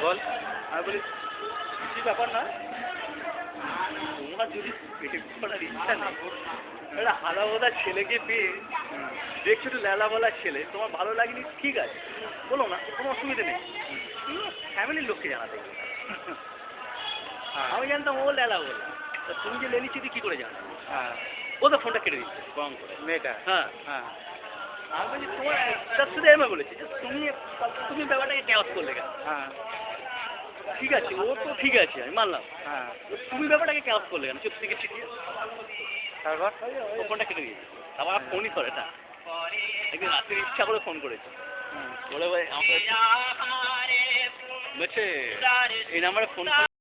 বল। আমি বলি কিছু ব্যাপার না, তোমার যদি প্রেম করার ইচ্ছা নেই, একটা হারাবোদা ছেলেকে পেয়ে দেখছো একটু লেলা ছেলে, তোমার ভালো লাগেনি, ঠিক আছে বলো না, কোনো অসুবিধা নেই, ফ্যামিলির লোককে জানাতে হবে। আমি জানতাম ও লেলা বলে, তা তুমি যে লেলি চিঠি কি করে জানো? হ্যাঁ, ও তো ফোনটা কেটে দিচ্ছে বরং করে। মেয়েটা। হ্যাঁ, হ্যাঁ, আমি বলছি তোমার তার শুধু এমএ বলেছি যে তুমি তুমি ব্যাপারটাকে ক্যাশ করলে কেন? হ্যাঁ, ঠিক আছে, ও তো ঠিক আছে, আমি মানলাম, হ্যাঁ। তুমি ব্যাপারটাকে ক্যাশ করলে কেন? চুপ থেকে চিঠি তারপর? ও ফোনটা কেটে দিয়েছে, আবার ফোনই করে না, একদিন রাত্রে ইচ্ছা করে ফোন করেছে, বলে ভাই আমার বলছে এই নাম্বারে ফোন